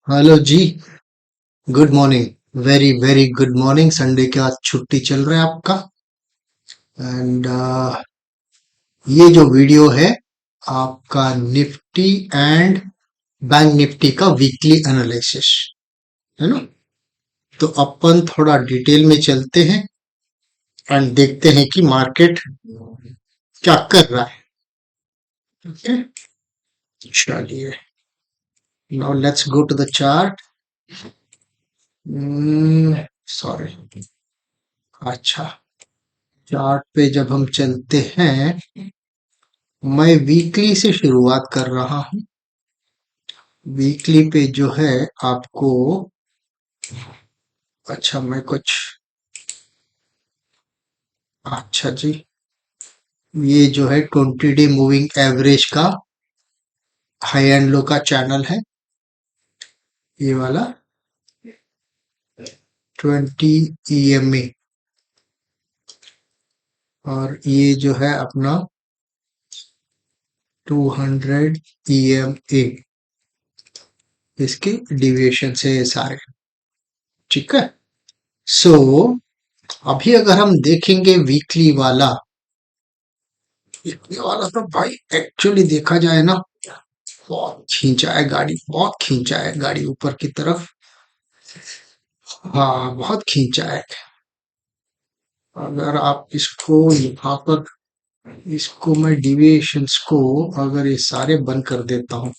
Hello जी। Good morning. Very very good morning. Sunday के आज छुट्टी चल रहा है आपका। एंड ये जो वीडियो है आपका निफ्टी एंड बैंक निफ्टी का वीकली एनालिसिस है ना। तो अपन थोड़ा डिटेल में चलते हैं एंड देखते हैं कि मार्केट क्या कर रहा है। ओके, चलिए, now let's go to the chart. Sorry. अच्छा, चार्ट पे जब हम चलते हैं, मैं वीकली से शुरुआत कर रहा हूँ। वीकली पे जो है आपको, अच्छा मैं कुछ, अच्छा जी, ये जो है 20 डे मूविंग एवरेज का हाई एंड लो का चैनल है, ये वाला 20 EMA। और ये जो है अपना 200 EMA, इसके डिविएशन से ये सारे, ठीक है। सो अभी अगर हम देखेंगे वीकली वाला तो भाई एक्चुअली देखा जाए ना, बहुत खींचा है गाड़ी, बहुत खींचा है गाड़ी ऊपर की तरफ। हाँ, बहुत खींचा है। अगर आप इसको यहाँ पर, इसको मैं डिविएशंस को अगर ये सारे बंद कर देता हूँ।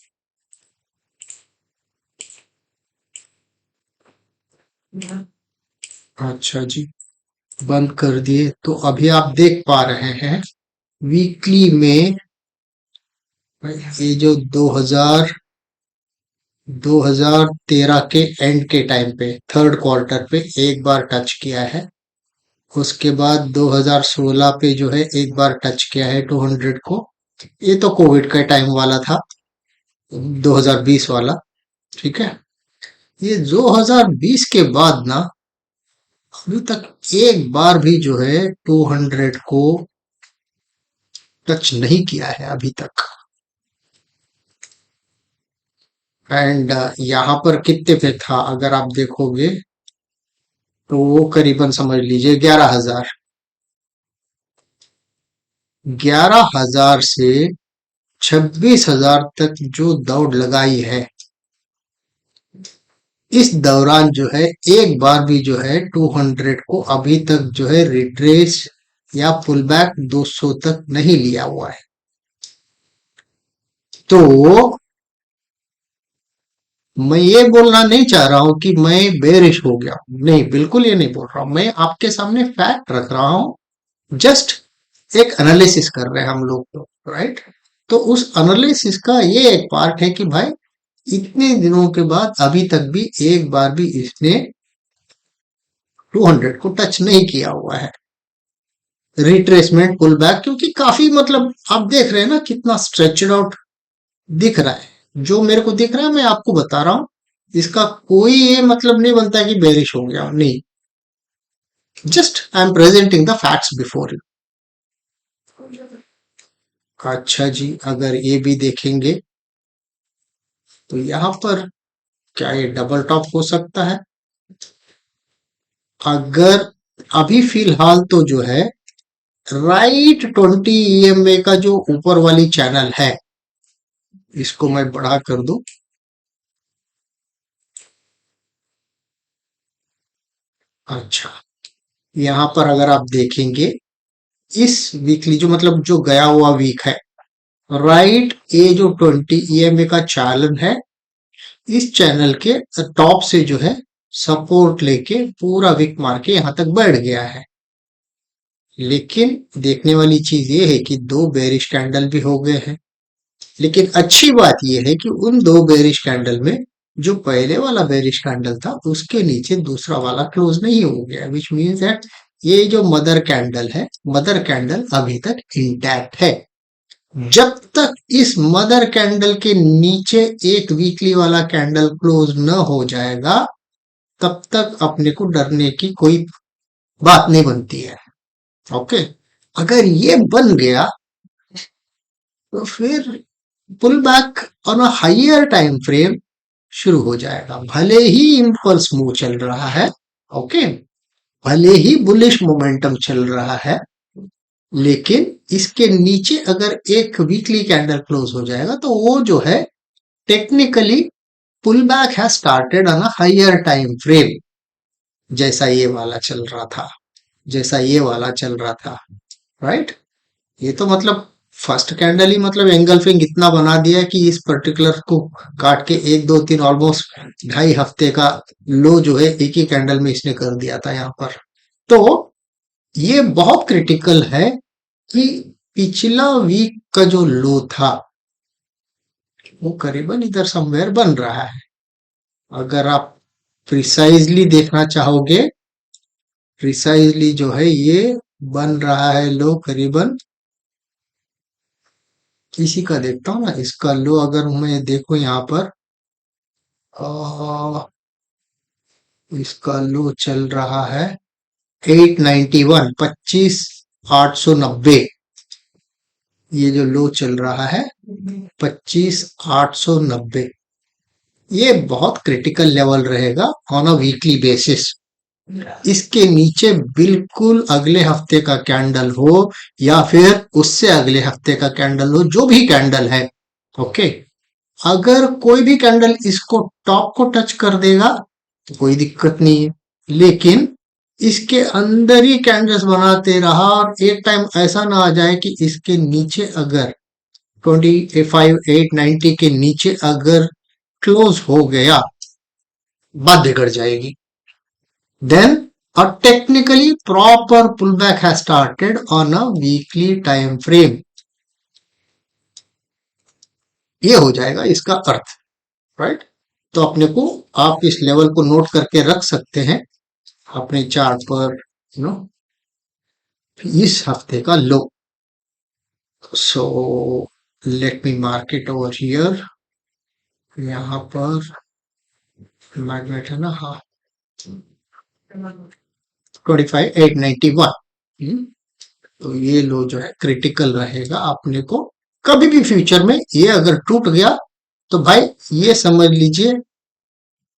अच्छा जी, बंद कर दिए तो अभी आप देख पा रहे हैं वीकली में ये जो 2013 के एंड के टाइम पे थर्ड क्वार्टर पे एक बार टच किया है। उसके बाद 2016 पे जो है एक बार टच किया है 200 को। ये तो कोविड का टाइम वाला था, 2020 वाला, ठीक है। ये 2020 के बाद ना अभी तक एक बार भी जो है 200 को टच नहीं किया है अभी तक। एंड यहाँ पर कितने पे था अगर आप देखोगे, तो वो करीबन समझ लीजिए 11,000। 11,000 से 26,000 तक जो दौड़ लगाई है, इस दौरान जो है एक बार भी जो है 200 को अभी तक जो है रिट्रेस या पुल बैक 200 तक नहीं लिया हुआ है। तो मैं ये बोलना नहीं चाह रहा हूं कि मैं बेरिश हो गया हूं, नहीं, बिल्कुल ये नहीं बोल रहा हूं। मैं आपके सामने फैक्ट रख रहा हूं। जस्ट एक एनालिसिस कर रहे हैं हम लोग, तो राइट। तो उस एनालिसिस का ये एक पार्ट है कि भाई इतने दिनों के बाद अभी तक भी एक बार भी इसने 200 को टच नहीं किया हुआ है। रिट्रेसमेंट पुल बैक, क्योंकि काफी मतलब आप देख रहे हैं ना कितना स्ट्रेचड आउट दिख रहा है। जो मेरे को दिख रहा है मैं आपको बता रहा हूं, इसका कोई ये मतलब नहीं बनता कि बेरिश हो गया, नहीं। Just I am presenting the facts before you. अच्छा जी, अगर ये भी देखेंगे तो यहाँ पर क्या ये डबल टॉप हो सकता है? अगर अभी फिलहाल तो जो है राइट 20 EMA का जो ऊपर वाली चैनल है, इसको मैं बढ़ा कर दूं। अच्छा, यहाँ पर अगर आप देखेंगे इस वीकली जो मतलब जो गया हुआ वीक है, राइट, ये जो 20 EMA का चैनल है, इस चैनल के टॉप से जो है सपोर्ट लेके पूरा विक मार के यहां तक बढ़ गया है। लेकिन देखने वाली चीज ये है कि दो बेरिश कैंडल भी हो गए हैं। लेकिन अच्छी बात यह है कि उन दो बेरिश कैंडल में जो पहले वाला बेरिश कैंडल था उसके नीचे दूसरा वाला क्लोज नहीं हो गया, विच मीन्स दैट ये जो मदर कैंडल है, मदर कैंडल अभी तक इंटैक्ट है। जब तक इस मदर कैंडल के नीचे एक वीकली वाला कैंडल क्लोज न हो जाएगा, तब तक अपने को डरने की कोई बात नहीं बनती है। ओके, अगर ये बन गया तो फिर pull back on a higher time frame शुरू हो जाएगा। भले ही इम्पल्स मूव चल रहा है, ओके, भले ही बुलिश मोमेंटम चल रहा है, लेकिन इसके नीचे अगर एक वीकली कैंडल क्लोज हो जाएगा तो वो जो है technically pull back has started on a higher time frame. जैसा ये वाला चल रहा था, जैसा ये वाला चल रहा था, राइट। ये तो मतलब फर्स्ट कैंडल ही मतलब एंगल्फिंग इतना बना दिया है कि इस पर्टिकुलर को काट के एक दो तीन ऑलमोस्ट 2.5 हफ्ते का लो जो है एक ही कैंडल में इसने कर दिया था यहाँ पर। तो ये बहुत क्रिटिकल है कि पिछला वीक का जो लो था वो करीबन इधर समवेयर बन रहा है। अगर आप प्रिसाइजली देखना चाहोगे, प्रिसाइजली जो है ये बन रहा है लो करीबन इसी का देखता हूँ ना। इसका लो अगर मैं देखूं यहाँ पर, आ, इसका लो चल रहा है 891, 25,890। ये जो लो चल रहा है 25,890, ये बहुत क्रिटिकल लेवल रहेगा ऑन अ वीकली बेसिस। इसके नीचे बिल्कुल अगले हफ्ते का कैंडल हो या फिर उससे अगले हफ्ते का कैंडल हो, जो भी कैंडल है, ओके, अगर कोई भी कैंडल इसको टॉप को टच कर देगा तो कोई दिक्कत नहीं है। लेकिन इसके अंदर ही कैंडल्स बनाते रहा और एक टाइम ऐसा ना आ जाए कि इसके नीचे अगर 25,890 के नीचे अगर क्लोज हो गया, बात बिगड़ जाएगी। Then a technically proper pullback has started on a weekly time frame. ये हो जाएगा इसका अर्थ, राइट। तो अपने को आप इस लेवल को नोट करके रख सकते हैं अपने चार्ट पर, यू नो, इस हफ्ते का लो। So let me mark it over here. यहाँ पर मैग्नेट है ना, हाँ, 25,891। तो ये लो जो है क्रिटिकल रहेगा अपने को। कभी भी फ्यूचर में ये अगर टूट गया तो भाई ये समझ लीजिए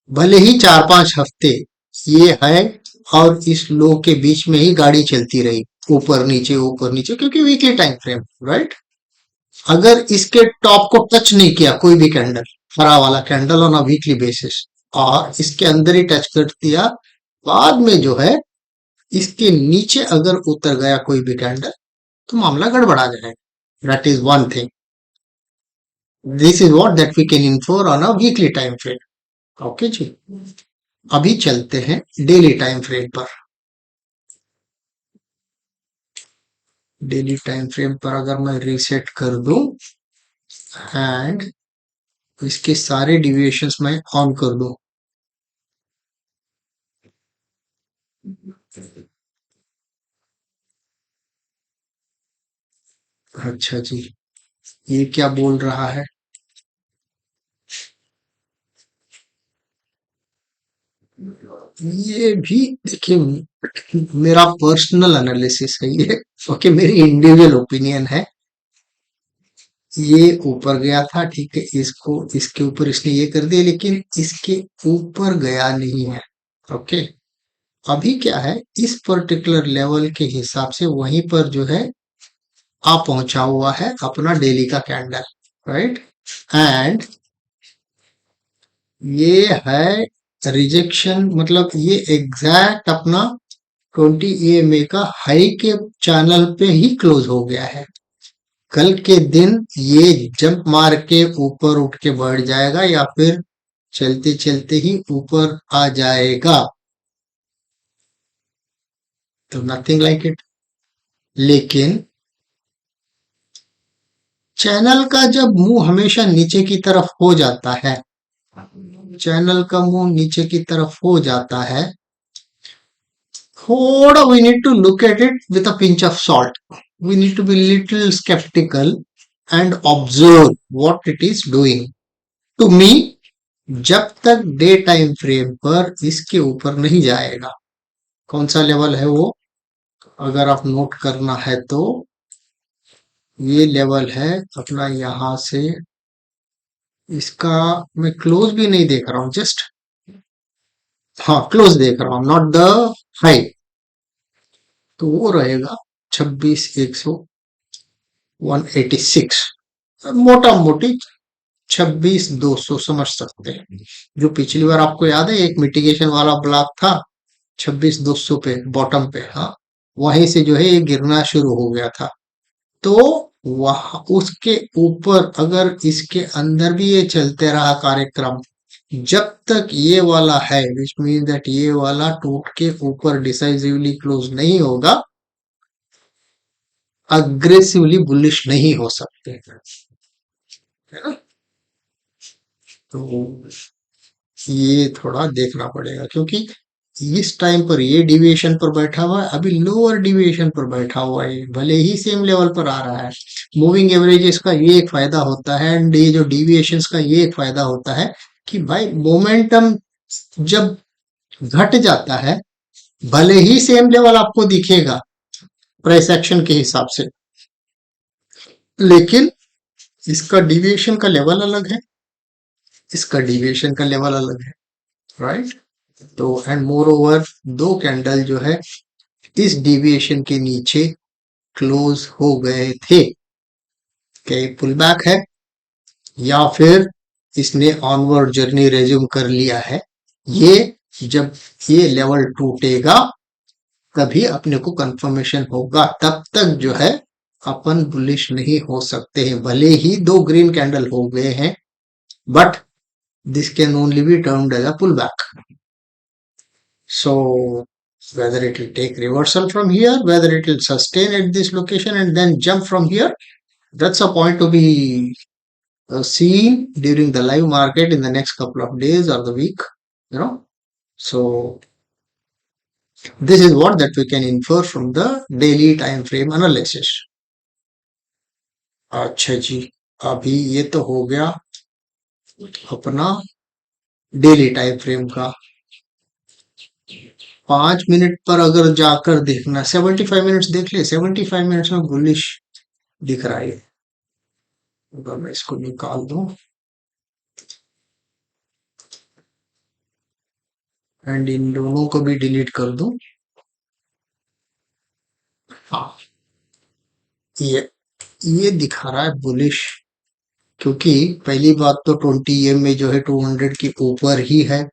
भले ही 4-5 हफ्ते ये है और इस लो के बीच में ही गाड़ी चलती रही, ऊपर नीचे, क्योंकि वीकली टाइम फ्रेम, राइट। अगर इसके टॉप को टच नहीं किया कोई भी कैंडल, हरा वाला candle on a weekly basis, और इसके अंदर ही टच कर दिया, बाद में जो है इसके नीचे अगर उतर गया कोई भी कैंडल तो मामला गड़बड़ा जाएगा। That is one thing. This is what that we can enforce on a weekly time frame. Okay जी, अभी चलते हैं डेली टाइम फ्रेम पर। डेली टाइम फ्रेम पर अगर मैं रीसेट कर दूं एंड इसके सारे डिविएशंस मैं ऑन कर दूं, अच्छा जी, ये क्या बोल रहा है? ये भी देखिए मेरा पर्सनल एनालिसिस है ये, ओके, मेरी इंडिविजुअल ओपिनियन है। ये ऊपर गया था, ठीक है, इसको इसके ऊपर इसने ये कर दिया, लेकिन इसके ऊपर गया नहीं है, ओके। अभी क्या है, इस पर्टिकुलर लेवल के हिसाब से वहीं पर जो है आ पहुंचा हुआ है अपना डेली का कैंडल, राइट। एंड ये है रिजेक्शन, मतलब ये एग्जैक्ट अपना 20 EMA का हाई के चैनल पे ही क्लोज हो गया है। कल के दिन ये जंप मार के ऊपर उठ के बढ़ जाएगा या फिर चलते चलते ही ऊपर आ जाएगा, तो नथिंग लाइक इट। लेकिन चैनल का जब मुंह हमेशा नीचे की तरफ हो जाता है, चैनल का मुंह नीचे की तरफ हो जाता है, थोड़ा we need to look at it with a pinch of salt. We need to be little sceptical and observe what it is doing. To me, जब तक डे टाइम फ्रेम पर इसके ऊपर नहीं जाएगा, कौन सा लेवल है वो, अगर आप नोट करना है तो ये लेवल है अपना, यहां से इसका मैं क्लोज भी नहीं देख रहा हूँ, जस्ट हाँ क्लोज देख रहा हूँ, नॉट द हाई। तो वो रहेगा 26,186, मोटा मोटी 26,200 समझ सकते हैं। जो पिछली बार आपको याद है एक मिटिगेशन वाला ब्लॉक था 26,200 पे बॉटम पे, हाँ वहीं से जो है ये गिरना शुरू हो गया था। तो वहां उसके ऊपर अगर इसके अंदर भी ये चलते रहा कार्यक्रम, जब तक ये वाला है विच मीन दैट ये वाला टूट के ऊपर डिसाइसिवली क्लोज नहीं होगा, अग्रेसिवली बुलिश नहीं हो सकते, है ना। तो ये थोड़ा देखना पड़ेगा, क्योंकि इस टाइम पर ये डिविएशन पर बैठा हुआ है, अभी लोअर डिविएशन पर बैठा हुआ है, भले ही सेम लेवल पर आ रहा है। मूविंग एवरेजेस का ये एक फायदा होता है एंड ये जो डिविएशंस का ये एक फायदा होता है कि भाई मोमेंटम जब घट जाता है, भले ही सेम लेवल आपको दिखेगा प्राइस एक्शन के हिसाब से, लेकिन इसका डिविएशन का लेवल अलग है, इसका डिविएशन का लेवल अलग है, राइट। तो एंड मोर ओवर दो कैंडल जो है इस डिविएशन के नीचे क्लोज हो गए थे, क्या पुल बैक है या फिर इसने ऑनवर्ड जर्नी रेज्यूम कर लिया है। ये जब ये लेवल टूटेगा तभी अपने को कंफर्मेशन होगा, तब तक जो है अपन बुलिश नहीं हो सकते हैं, भले ही दो ग्रीन कैंडल हो गए हैं, but this can only be termed as a pull back. So whether it will take reversal from here, whether it will sustain at this location and then jump from here, that's a point to be seen during the live market in the next couple of days or the week, you know. So this is what that we can infer from the daily time frame analysis. अच्छा जी, अभी ये तो हो गया अपना daily time frame का। 5 minute पर अगर जाकर देखना, 75 मिनट्स देख ले, 75 मिनट्स में बुलिश दिख रहा है। अगर मैं इसको निकाल दूं एंड इन दोनों को भी डिलीट कर दूं, हाँ ये ये दिखा रहा है बुलिश, क्योंकि पहली बात तो 20 में जो है 200 के ऊपर ही है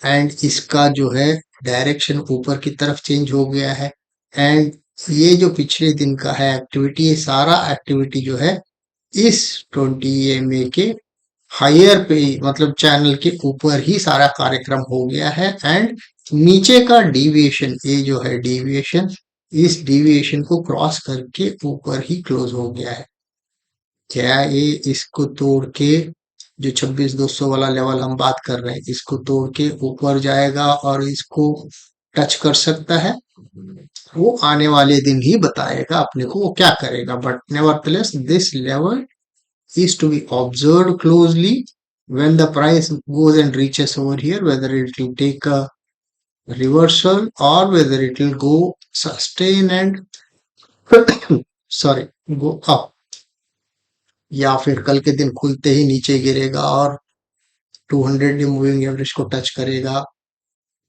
एंड इसका जो है डायरेक्शन ऊपर की तरफ चेंज हो गया है एंड ये जो पिछले दिन का है एक्टिविटी, ये सारा एक्टिविटी जो है इस 20 के हायर पे मतलब चैनल के ऊपर ही सारा कार्यक्रम हो गया है एंड नीचे का डेविएशन, ये जो है डेविएशन, इस डेविएशन को क्रॉस करके ऊपर ही क्लोज हो गया है। क्या ये इसको तोड़ के जो 26,200 वाला लेवल हम बात कर रहे हैं, इसको तोड़ के ऊपर जाएगा और इसको टच कर सकता है? वो आने वाले दिन ही बताएगा अपने को वो क्या करेगा, but nevertheless this level is to be observed closely when the price goes and reaches over here, whether it will take a reversal or whether it will go sustain and sorry go up, या फिर कल के दिन खुलते ही नीचे गिरेगा और 200 moving average को टच करेगा।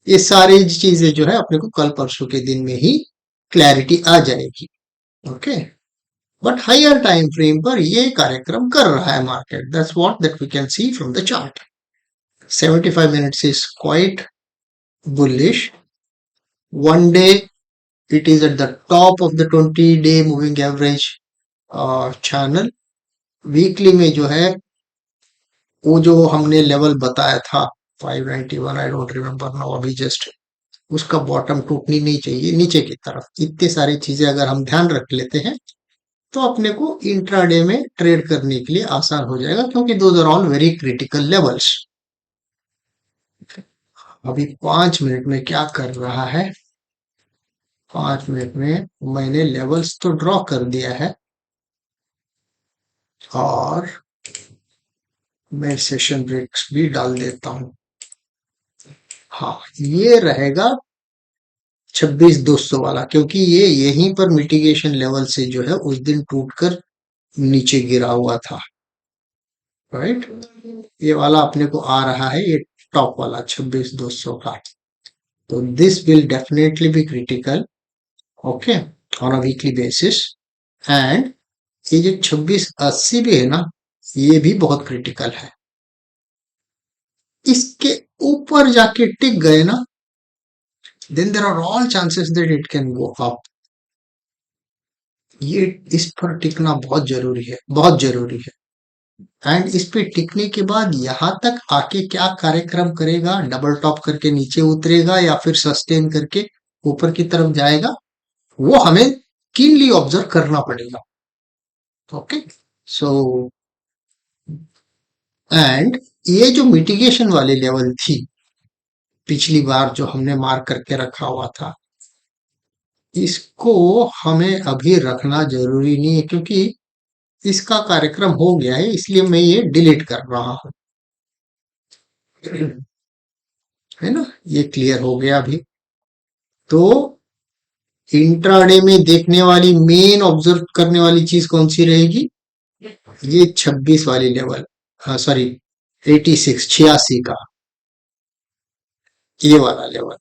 ये सारी चीजें जो है अपने को कल परसों के दिन में ही क्लैरिटी आ जाएगी, okay. But higher time frame पर ये कार्यक्रम कर रहा है market, that's what that we can see from the chart. 75 minutes is quite bullish. One day it is at the top of the 20-day moving average channel. Weekly में जो है वो जो हमने लेवल बताया था 591, आई डोंट रिमेम्बर नाउ अभी just, उसका बॉटम टूटनी नहीं चाहिए नीचे की तरफ। इतने सारी चीजें अगर हम ध्यान रख लेते हैं तो अपने को इंट्राडे में ट्रेड करने के लिए आसान हो जाएगा, क्योंकि those are all very critical levels. अभी 5 मिनट में क्या कर रहा है, 5 मिनट में मैंने लेवल्स तो ड्रॉ कर दिया है और मैं सेशन ब्रेक्स भी डाल देता हूं। हाँ ये रहेगा 26,200 वाला, क्योंकि ये यहीं पर मिटिगेशन लेवल से जो है उस दिन टूटकर नीचे गिरा हुआ था। राइट। ये वाला अपने को आ रहा है, ये टॉप वाला 26,200 का। तो this will definitely be critical, okay, on a weekly basis. And ये जो 2680 भी है ना, ये भी बहुत क्रिटिकल है। इसके ऊपर जाके टिक गए ना, then there are all chances that it can go up. ये इस पर टिकना बहुत जरूरी है, बहुत जरूरी है। एंड इस पे टिकने के बाद यहां तक आके क्या कार्यक्रम करेगा, डबल टॉप करके नीचे उतरेगा या फिर सस्टेन करके ऊपर की तरफ जाएगा, वो हमें कीनली ऑब्जर्व करना पड़ेगा। ओके, सो एंड ये जो मिटिगेशन वाली लेवल थी पिछली बार जो हमने मार्क करके रखा हुआ था, इसको हमें अभी रखना जरूरी नहीं है, क्योंकि इसका कार्यक्रम हो गया है, इसलिए मैं ये डिलीट कर रहा हूं। है ना, ये क्लियर हो गया अभी। तो इंट्राडे में देखने वाली, मेन ऑब्जर्व करने वाली चीज कौन सी रहेगी, ये 26 वाली लेवल, सॉरी 86, 86 का ये वाला लेवल।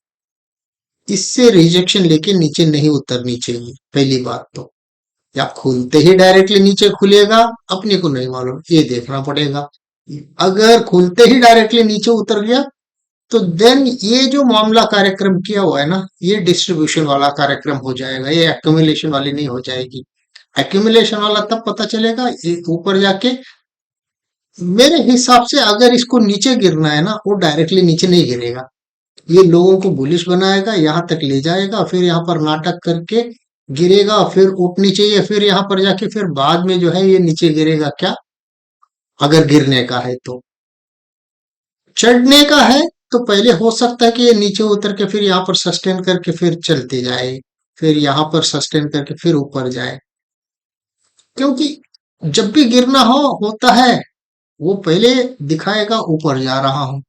इससे रिजेक्शन लेके नीचे नहीं उतरनी चाहिए, पहली बात तो। या खुलते ही डायरेक्टली नीचे खुलेगा, अपने को नहीं मालूम, ये देखना पड़ेगा। अगर खुलते ही डायरेक्टली नीचे उतर गया, तो देन ये जो मामला कार्यक्रम किया हुआ है ना, ये डिस्ट्रीब्यूशन वाला कार्यक्रम हो जाएगा, ये एक्यूमुलेशन वाली नहीं हो जाएगी। एक्यूमुलेशन वाला तब पता चलेगा ये ऊपर जाके। मेरे हिसाब से अगर इसको नीचे गिरना है ना, वो डायरेक्टली नीचे नहीं गिरेगा, ये लोगों को बुलिश बनाएगा, यहाँ तक ले जाएगा, फिर यहाँ पर नाटक करके गिरेगा, फिर उठनी चाहिए, फिर यहाँ पर जाके फिर बाद में जो है ये नीचे गिरेगा क्या, अगर गिरने का है तो। चढ़ने का है तो पहले हो सकता है कि ये नीचे उतर के फिर यहाँ पर सस्टेन करके फिर चलते जाए, फिर यहाँ पर सस्टेन करके फिर ऊपर जाए। क्योंकि जब भी गिरना होता है, वो पहले दिखाएगा ऊपर जा रहा हूं,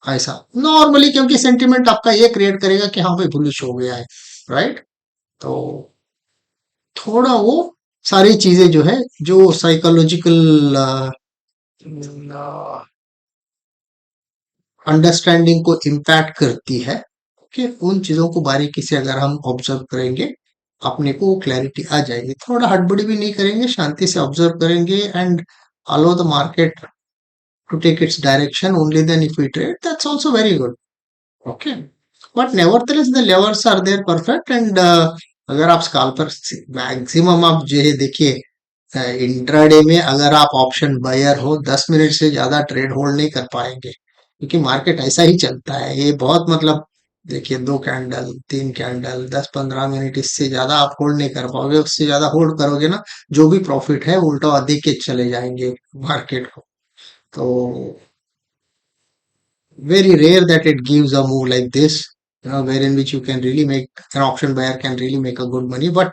ऐसा नॉर्मली, क्योंकि सेंटिमेंट आपका ये क्रिएट करेगा कि हाँ भाई बुलिश हो गया है, राइट। तो थोड़ा वो सारी चीजें जो है, जो साइकोलॉजिकल अंडरस्टैंडिंग को इम्पैक्ट करती है, ओके, उन चीजों को बारीकी से अगर हम ऑब्जर्व करेंगे, अपने को क्लैरिटी आ जाएगी। थोड़ा हड़बड़ी भी नहीं करेंगे, शांति से ऑब्जर्व करेंगे and allow the market to take its direction, only then if we trade, that's also very good, okay. But nevertheless the levels are there perfect. And अगर आप स्काल्पर, मैक्सिमम आप जो है देखिए, इंट्राडे में अगर आप ऑप्शन बायर हो, 10 मिनट से ज्यादा ट्रेड होल्ड नहीं कर पाएंगे, क्योंकि मार्केट ऐसा ही चलता है। ये बहुत मतलब, देखिए 2 कैंडल, 3 कैंडल, 10-15 मिनट, इससे ज्यादा आप होल्ड नहीं कर पाओगे। उससे ज्यादा होल्ड करोगे ना, जो भी प्रॉफिट है उल्टा देख के चले जाएंगे मार्केट को। तो very rare that it gives a move like this, wherein which you can really make, an option buyer can really make a good money. But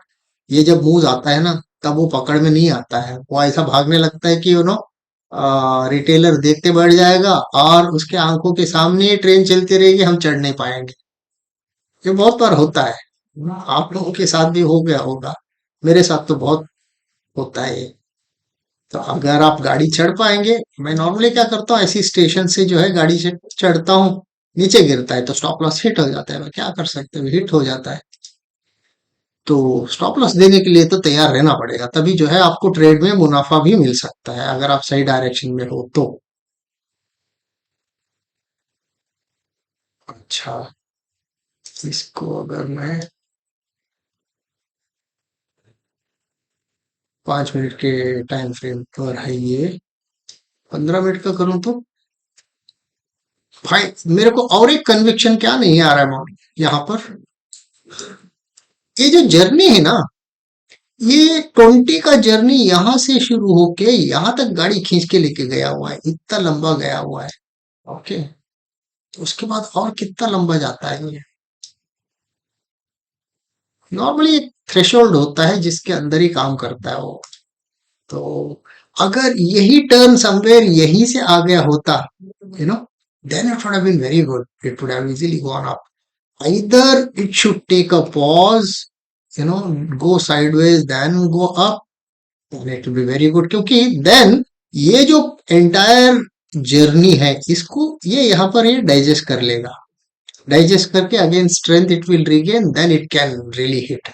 ये जब मूव आता है ना, तब वो पकड़ में नहीं आता है, वो ऐसा भागने लगता है कि रिटेलर देखते बढ़ जाएगा, और उसके आंखों के सामने ही ट्रेन चलती रहेगी, हम चढ़ नहीं पाएंगे। ये बहुत बार होता है, आप लोगों के साथ भी हो गया होगा, मेरे साथ तो बहुत होता है ये। तो अगर आप गाड़ी चढ़ पाएंगे, मैं नॉर्मली क्या करता हूँ, ऐसी स्टेशन से जो है गाड़ी से चढ़ता हूँ, नीचे गिरता है तो स्टॉप लॉस हिट हो जाता है, मैं क्या कर सकते हैं, हिट हो जाता है। तो स्टॉप लॉस देने के लिए तो तैयार रहना पड़ेगा, तभी जो है आपको ट्रेड में मुनाफा भी मिल सकता है, अगर आप सही डायरेक्शन में हो तो। अच्छा, इसको अगर मैं 5 मिनट के टाइम फ्रेम पर है, ये 15 मिनट का करूं तो भाई मेरे को और एक कन्विक्शन क्या नहीं आ रहा है यहाँ पर, ये जो जर्नी है ना, ये 20 का जर्नी यहाँ से शुरू होके यहाँ तक गाड़ी खींच के लेके गया हुआ है, इतना लंबा गया हुआ है, ओके। तो उसके बाद और कितना लंबा जाता है ये, नॉर्मली एक थ्रेशोल्ड होता है जिसके अंदर ही काम करता है वो। तो अगर यही टर्न समवेयर यहीं से आ गया होता, you know then it would have been very good, it would have easily gone up. either it should take a pause, you know go sideways then go up, then it will be very good, क्योंकि then ये जो entire journey है इसको ये यहाँ पर ये digest कर लेगा। डाइजेस्ट करके again strength it will regain, then it can really hit.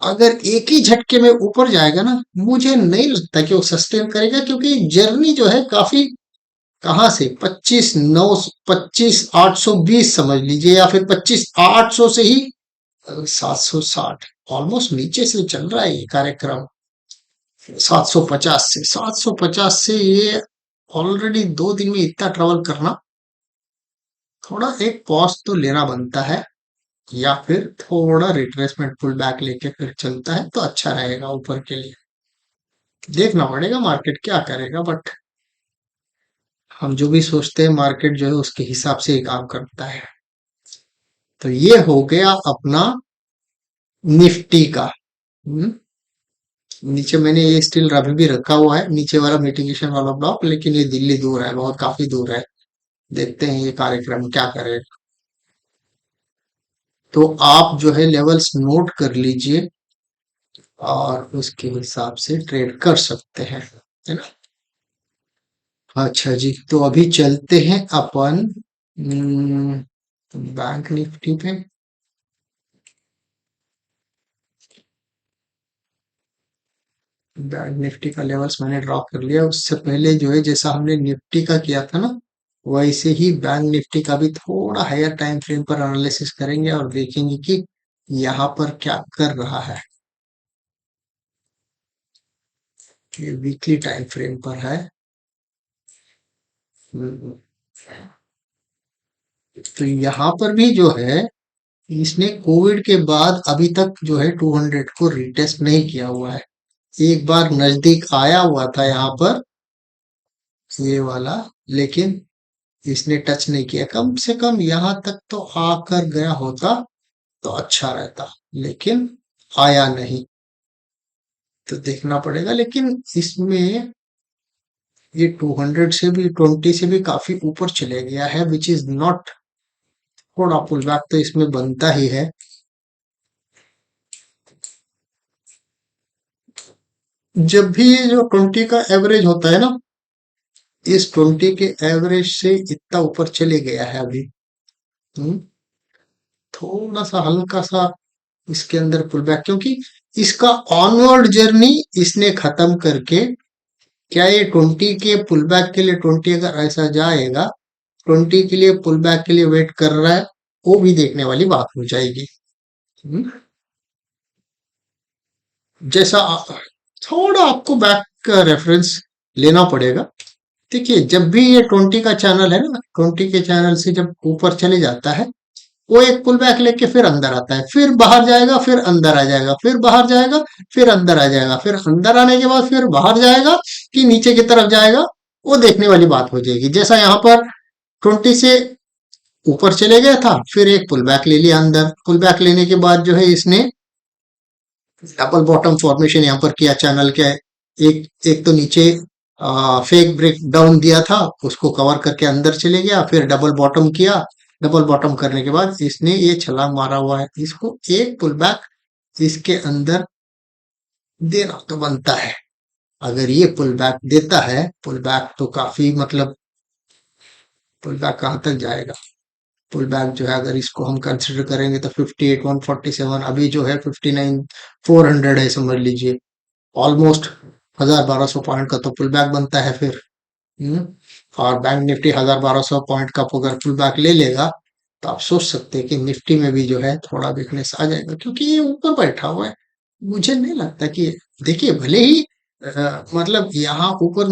अगर एक ही झटके में ऊपर जाएगा ना, मुझे नहीं लगता कि वो सस्टेन करेगा, क्योंकि जर्नी जो है काफी, कहाँ से 25 820 समझ लीजिए, या फिर 25 800 से ही 760 ऑलमोस्ट नीचे से चल रहा है ये कार्यक्रम। 750 से ये ऑलरेडी 2 दिन में इतना ट्रेवल करना, थोड़ा एक पॉज तो लेना बनता है, या फिर थोड़ा रिट्रेसमेंट पुल बैक लेके फिर चलता है तो अच्छा रहेगा ऊपर के लिए। देखना पड़ेगा मार्केट क्या करेगा, बट हम जो भी सोचते हैं मार्केट जो है उसके हिसाब से ही काम करता है। तो ये हो गया अपना निफ्टी का। हम्म, नीचे मैंने ये स्टिल अभी भी रखा हुआ है नीचे वाला मिटिगेशन वाला ब्लॉक, लेकिन ये दिल्ली दूर है, बहुत काफी दूर है। देखते हैं ये कार्यक्रम क्या करे। तो आप जो है लेवल्स नोट कर लीजिए और उसके हिसाब से ट्रेड कर सकते हैं, है ना। अच्छा जी, तो अभी चलते हैं अपन बैंक निफ्टी पे। बैंक निफ्टी का लेवल्स मैंने ड्रॉ कर लिया। उससे पहले जो है जैसा हमने निफ्टी का किया था ना, वैसे ही बैंक निफ्टी का भी थोड़ा हायर टाइम फ्रेम पर एनालिसिस करेंगे और देखेंगे कि यहाँ पर क्या कर रहा है। ये वीकली टाइम फ्रेम पर है। हम्म, तो यहाँ पर भी जो है इसने कोविड के बाद अभी तक जो है 200 को रिटेस्ट नहीं किया हुआ है। एक बार नजदीक आया हुआ था यहाँ पर ये वाला, लेकिन इसने टच नहीं किया। कम से कम यहाँ तक तो आकर गया होता तो अच्छा रहता, लेकिन आया नहीं। तो देखना पड़ेगा, लेकिन इसमें ये 200 से भी 20 से भी काफी ऊपर चले गया है, विच इज नॉट। थोड़ा पुल बैक तो इसमें बनता ही है। जब भी ये जो 20 का एवरेज होता है ना, इस 20 के एवरेज से इतना ऊपर चले गया है अभी। हम्म, थोड़ा सा हल्का सा इसके अंदर पुल बैक, क्योंकि इसका ऑनवर्ड जर्नी इसने खत्म करके, क्या ये 20 के पुल बैक के लिए 20 अगर ऐसा जाएगा, 20 के लिए पुल बैक के लिए वेट कर रहा है, वो भी देखने वाली बात हो जाएगी। हम्म, जैसा थोड़ा आपको बैक का रेफरेंस लेना पड़ेगा। देखिए जब भी ये 20 का चैनल है ना, 20 के चैनल से जब ऊपर चले जाता है, वो एक पुल बैक लेके फिर अंदर आता है, फिर बाहर जाएगा, फिर अंदर आ जाएगा, फिर बाहर जाएगा, फिर अंदर आ जाएगा, फिर अंदर आने के बाद फिर बाहर जाएगा कि नीचे की तरफ जाएगा, वो देखने वाली बात हो जाएगी। जैसा यहाँ पर 20 से ऊपर चले गया था, फिर एक पुल बैक ले लिया अंदर। पुल बैक लेने के बाद जो है इसने डबल बॉटम फॉर्मेशन यहाँ पर किया चैनल के। एक एक तो नीचे फेक ब्रेक डाउन दिया था, उसको कवर करके अंदर चले गया, फिर डबल बॉटम किया। डबल बॉटम करने के बाद इसने ये छलांग मारा हुआ है, इसको एक पुल बैक इसके अंदर देना तो बनता है। अगर ये पुल बैक देता है, पुल बैक तो काफी मतलब, पुल बैक कहाँ तक जाएगा। पुल बैक जो है अगर इसको हम कंसिडर करेंगे तो 58 147, अभी जो है 59 400 है समझ लीजिए। ऑलमोस्ट 1200 पॉइंट का तो पुल बैक बनता है फिर। हम्म, और बैंक निफ्टी 1200 पॉइंट का अगर पुल बैक ले लेगा, तो आप सोच सकते हैं कि निफ्टी में भी जो है थोड़ा वीकनेस आ जाएगा, क्योंकि ये ऊपर बैठा हुआ है। मुझे नहीं लगता कि, देखिए भले ही मतलब यहाँ ऊपर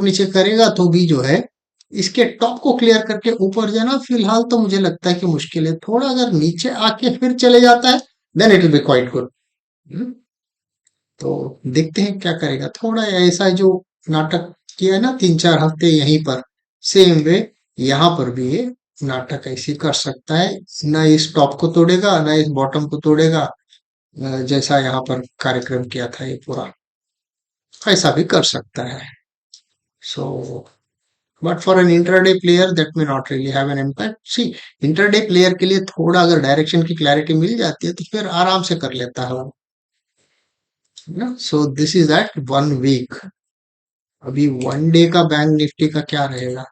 नीचे करेगा तो भी जो है इसके टॉप को क्लियर करके ऊपर जाना फिलहाल तो मुझे लगता है कि मुश्किल है। थोड़ा अगर नीचे आके फिर चले जाता है, then it will be quite good. तो देखते हैं क्या करेगा। थोड़ा ऐसा जो नाटक किया है ना 3 4 हफ्ते यहीं पर, सेम वे यहाँ पर भी ये नाटक ऐसे कर सकता है। ना इस टॉप को तोड़ेगा, ना इस बॉटम को तोड़ेगा। जैसा यहाँ पर कार्यक्रम किया था ये पूरा, ऐसा भी कर सकता है। So but for an intraday player that may not really have an impact. See, intraday player के लिए थोड़ा अगर डायरेक्शन की क्लैरिटी मिल जाती है तो फिर आराम से कर लेता है वो, ना। So this is that 1 week. अभी वन डे का बैंक निफ्टी का क्या रहेगा?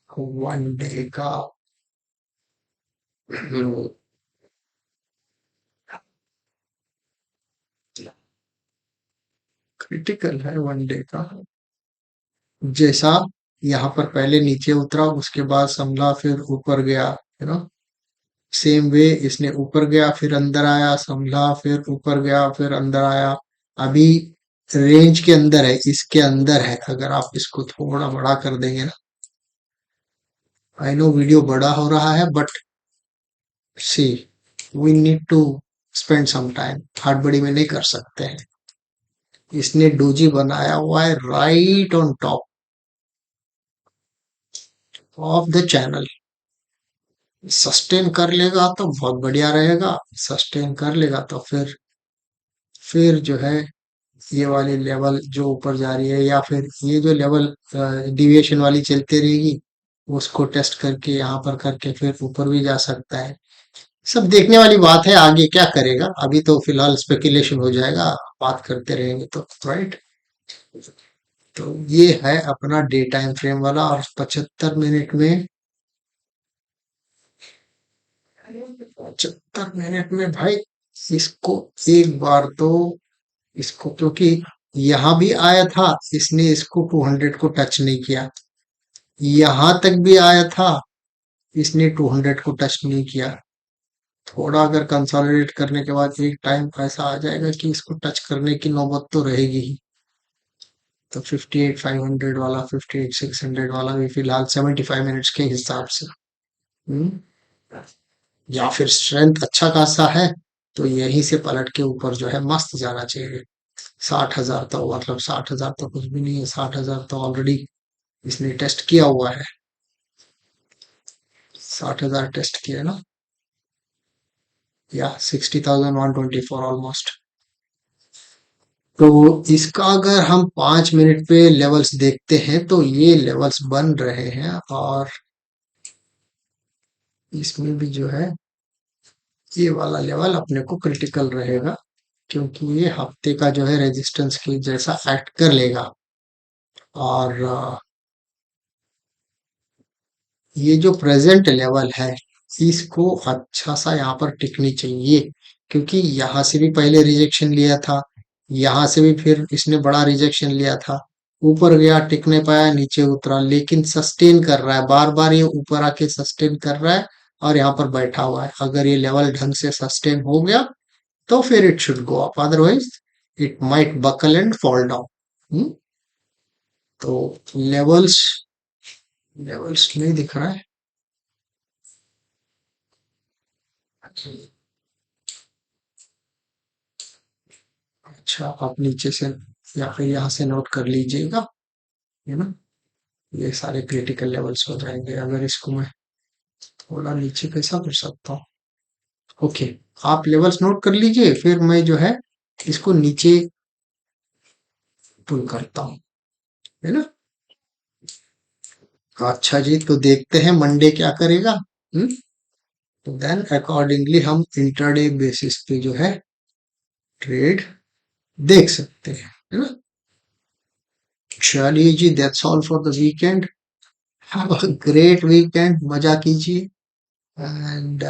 वन डे का क्रिटिकल है वन डे का। जैसा यहाँ पर पहले नीचे उतरा, उसके बाद संभला, फिर ऊपर गया, है ना। सेम वे इसने ऊपर गया, फिर अंदर आया, संभला, फिर ऊपर गया, फिर अंदर आया। अभी रेंज के अंदर है, इसके अंदर है। अगर आप इसको थोड़ा बड़ा कर देंगे ना, आई नो वीडियो बड़ा हो रहा है, but see we need to spend some time, हड़बड़ी में नहीं कर सकते हैं। इसने डोजी बनाया हुआ है right on top of the channel. Sustain कर लेगा तो बहुत बढ़िया रहेगा, सस्टेन कर लेगा तो फिर जो है ये वाली लेवल जो ऊपर जा रही है, या फिर ये जो लेवल डिविएशन वाली चलती रहेगी, उसको टेस्ट करके यहाँ पर करके फिर ऊपर भी जा सकता है। सब देखने वाली बात है, आगे क्या करेगा। अभी तो फिलहाल स्पेकुलेशन हो जाएगा, बात करते रहेंगे तो, राइट। तो ये है अपना डे टाइम फ्रेम वाला, और 75 मिनट में, 75 मिनट में भाई इसको एक बार तो, इसको क्योंकि यहां भी आया था, इसने इसको 200 को टच नहीं किया। यहां तक भी आया था, इसने 200 को टच नहीं किया। थोड़ा अगर कंसोलिडेट करने के बाद एक टाइम ऐसा आ जाएगा कि इसको टच करने की नौबत तो रहेगी ही। तो 58,500 वाला, 58,600 वाला भी फिलहाल 75 मिनट्स के हिसाब से, हम्म, या फिर स्ट्रेंथ अच्छा खासा है, तो यहीं से पलट के ऊपर जो है मस्त जाना चाहिए। 60,000 तो, मतलब 60,000 तो कुछ भी नहीं है, 60,000 तो ऑलरेडी इसने टेस्ट किया हुआ है। 60,000 टेस्ट किया है ना, या 60,124 ऑलमोस्ट। तो इसका अगर हम 5 मिनट पे लेवल्स देखते हैं, तो ये लेवल्स बन रहे हैं, और इसमें भी जो है ये वाला लेवल अपने को क्रिटिकल रहेगा, क्योंकि ये हफ्ते का जो है रेजिस्टेंस के जैसा एक्ट कर लेगा। और ये जो प्रेजेंट लेवल है, इसको अच्छा सा यहाँ पर टिकनी चाहिए, क्योंकि यहाँ से भी पहले रिजेक्शन लिया था, यहाँ से भी फिर इसने बड़ा रिजेक्शन लिया था। ऊपर गया, टिक नहीं पाया, नीचे उतरा, लेकिन सस्टेन कर रहा है, बार बार ये ऊपर आके सस्टेन कर रहा है, और यहाँ पर बैठा हुआ है। अगर ये लेवल ढंग से सस्टेन हो गया, तो फिर it should go up, otherwise it might buckle and fall down. तो लेवल्स लेवल्स नहीं दिख रहा है। अच्छा, आप नीचे से या फिर यहाँ से नोट कर लीजिएगा, है ना। ये सारे क्रिटिकल लेवल्स हो जाएंगे। अगर इसको मैं थोड़ा नीचे कैसा कर सकता हूँ? ओके, आप लेवल्स नोट कर लीजिए, फिर मैं जो है इसको नीचे पुल करता हूँ, है ना। अच्छा जी, तो देखते हैं मंडे क्या करेगा। हम्म, तो देन अकॉर्डिंगली हम इंटरडे बेसिस पे जो है ट्रेड देख सकते हैं, है ना। चलिए जी, that's all for the weekend. Have a great weekend, मजा कीजिए, and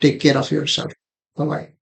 take care of yourself. Bye bye.